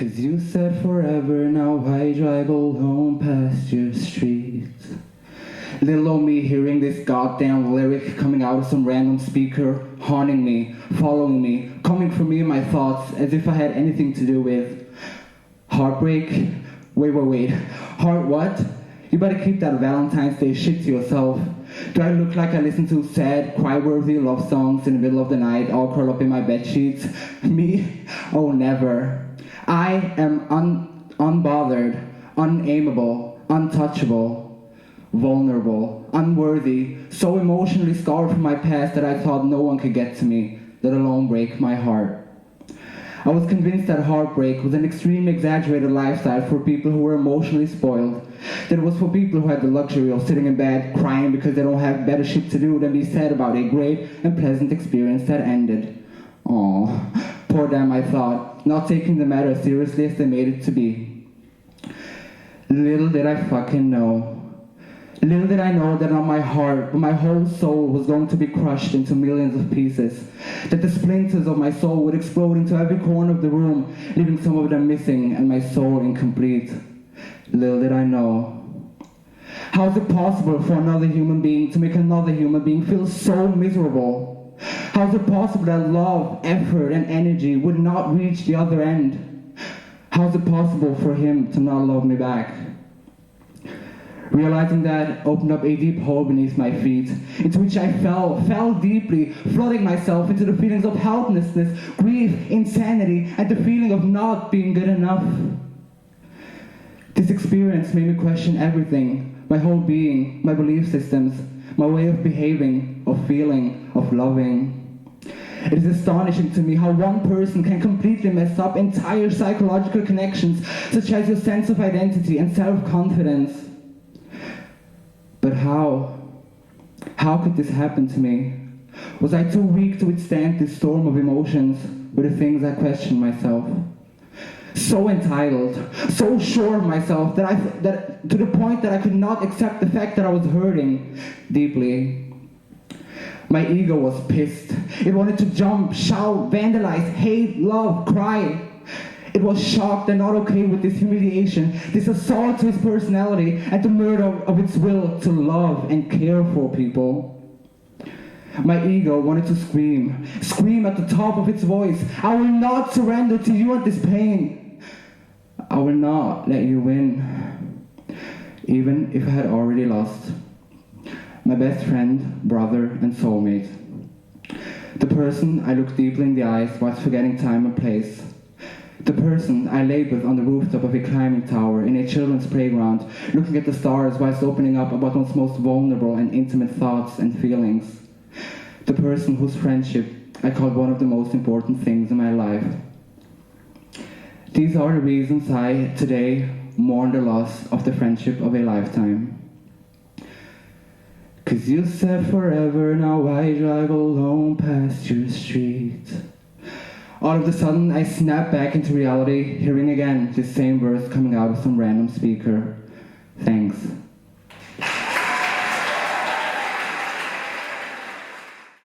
'Cause you said forever, now I drive alone past your street. Little old me hearing this goddamn lyric coming out of some random speaker, haunting me, following me, coming from me in my thoughts, as if I had anything to do with heartbreak. Wait. Heart what? You better keep that Valentine's Day shit to yourself. Do I look like I listen to sad, cry-worthy love songs in the middle of the night, all curled up in my bed sheets? Me? Oh, never. I am unbothered, unaimable, untouchable, vulnerable, unworthy, so emotionally scarred from my past that I thought no one could get to me, let alone break my heart. I was convinced that heartbreak was an extremely exaggerated lifestyle for people who were emotionally spoiled. That it was for people who had the luxury of sitting in bed crying because they don't have better shit to do than be sad about a great and pleasant experience that ended. Aww, poor them, I thought, not taking the matter as seriously as they made it to be. Little did I fucking know. Little did I know that not my heart, but my whole soul was going to be crushed into millions of pieces. That the splinters of my soul would explode into every corner of the room, leaving some of them missing and my soul incomplete. Little did I know. How is it possible for another human being to make another human being feel so miserable? How is it possible that love, effort, and energy would not reach the other end? How is it possible for him to not love me back? Realizing that opened up a deep hole beneath my feet, into which I fell deeply, flooding myself into the feelings of helplessness, grief, insanity, and the feeling of not being good enough. This experience made me question everything, my whole being, my belief systems, my way of behaving, of feeling, of loving. It is astonishing to me how one person can completely mess up entire psychological connections, such as your sense of identity and self-confidence. But how? How could this happen to me? Was I too weak to withstand this storm of emotions? Were the things I questioned myself? So entitled, so sure of myself that to the point that I could not accept the fact that I was hurting deeply. My ego was pissed. It wanted to jump, shout, vandalize, hate, love, cry. It was shocked and not okay with this humiliation, this assault to its personality, and the murder of its will to love and care for people. My ego wanted to scream at the top of its voice, I will not surrender to you and this pain. I will not let you win, even if I had already lost. My best friend, brother, and soulmate. The person I looked deeply in the eyes whilst forgetting time and place. The person I laid with on the rooftop of a climbing tower in a children's playground, looking at the stars whilst opening up about one's most vulnerable and intimate thoughts and feelings. The person whose friendship I called one of the most important things in my life. These are the reasons I, today, mourn the loss of the friendship of a lifetime. 'Cause you said forever, now I drive alone past your street. All of a sudden, I snapped back into reality, hearing again this same verse coming out of some random speaker. Thanks.